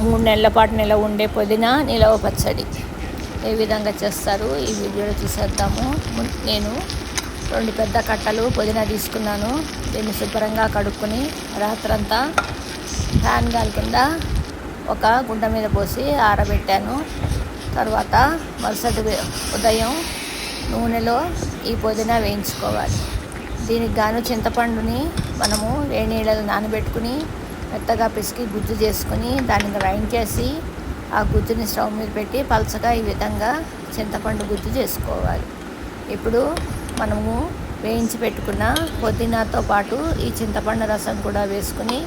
3 నెలల పాటు నిలవ ఉండే పుదీనా నిలవ పచ్చడి ఏ విధంగా చేస్తారు ఈ వీడియోలో చూసేద్దాము. నేను 2 పెద్ద కట్టలు పుదీనా తీసుకున్నాను. దీన్ని శుభ్రంగా కడుక్కొని రాత్రంతా ఫ్యాన్ గాలి కింద ఒక గుడ్డ మీద పోసి ఆరబెట్టాను. తర్వాత మరుసటి ఉదయం నూనెలో ఈ పుదీనా వేయించుకోవాలి. దీనికి గాను చింతపండుని మనము వేడి నీళ్ళలో నానబెట్టుకుని మెత్తగా పిసికి గుజ్జు చేసుకుని దాన్ని గ్రైండ్ చేసి ఆ గుజ్జుని స్టవ్ మీద పెట్టి పలచగా ఈ విధంగా చింతపండు గుజ్జు చేసుకోవాలి. ఇప్పుడు మనము వేయించి పెట్టుకున్న పుదీనాతో పాటు ఈ చింతపండు రసం కూడా వేసుకుని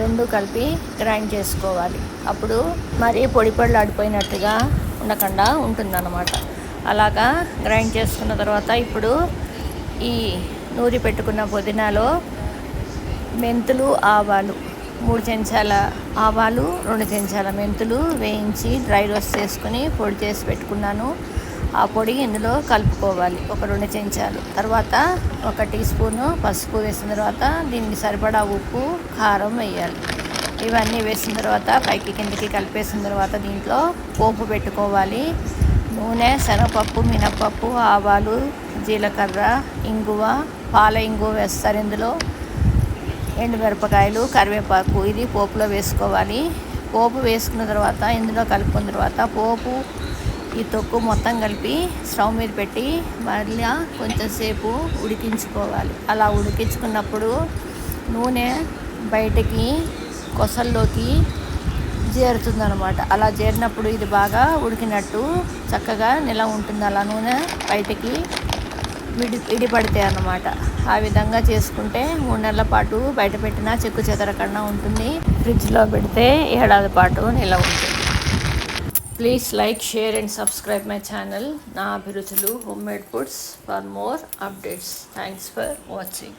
2 కలిపి గ్రైండ్ చేసుకోవాలి. అప్పుడు మరీ పొడి ఆడిపోయినట్టుగా ఉండకుండా ఉంటుందన్నమాట. అలాగా గ్రైండ్ చేసుకున్న తర్వాత ఇప్పుడు ఈ నూరి పెట్టుకున్న పుదీనాలో మెంతులు, ఆవాలు 3 చెంచాల ఆవాలు, 2 చెంచాల మెంతులు వేయించి డ్రై రోస్ట్ చేసుకుని పొడి చేసి పెట్టుకున్నాను. ఆ పొడి ఇందులో కలుపుకోవాలి, ఒక 2 చెంచాలు. తర్వాత 1 టీ స్పూను పసుపు వేసిన తర్వాత దీనికి సరిపడా ఉప్పు, కారం వేయాలి. ఇవన్నీ వేసిన తర్వాత పైకి కిందకి కలిపేసిన తర్వాత దీంట్లో పోపు పెట్టుకోవాలి. నూనె, శనగపప్పు, మినపప్పు, ఆవాలు, జీలకర్ర, ఇంగువ, పాల ఇంగువ వేస్తారు ఇందులో. ఎండుమిరపకాయలు, కరివేపాకు ఇది పోపులో వేసుకోవాలి. పోపు వేసుకున్న తర్వాత ఇందులో కలుపుకున్న తర్వాత పోపు ఈ తొక్కు మొత్తం కలిపి స్టవ్ మీద పెట్టి మళ్ళీ కొంచెం సేపు ఉడికించుకోవాలి. అలా ఉడికించుకున్నప్పుడు నూనె బయటికి కొసల్లోకి చేరుతుందన్నమాట. అలా చేరినప్పుడు ఇది బాగా ఉడికినట్టు చక్కగా నిలవ ఉంటుంది. అలా నూనె బయటికి విడిపడితే అన్నమాట. ఆ విధంగా చేసుకుంటే 3 నెలల పాటు బయట పెట్టినా చెక్కు చెదరకుండా ఉంటుంది. ఫ్రిడ్జ్లో పెడితే ఏడాది పాటు నిలవ ఉంటుంది. Please like, share and subscribe my channel నా అభిరుచులు home made foods for more updates. Thanks for watching.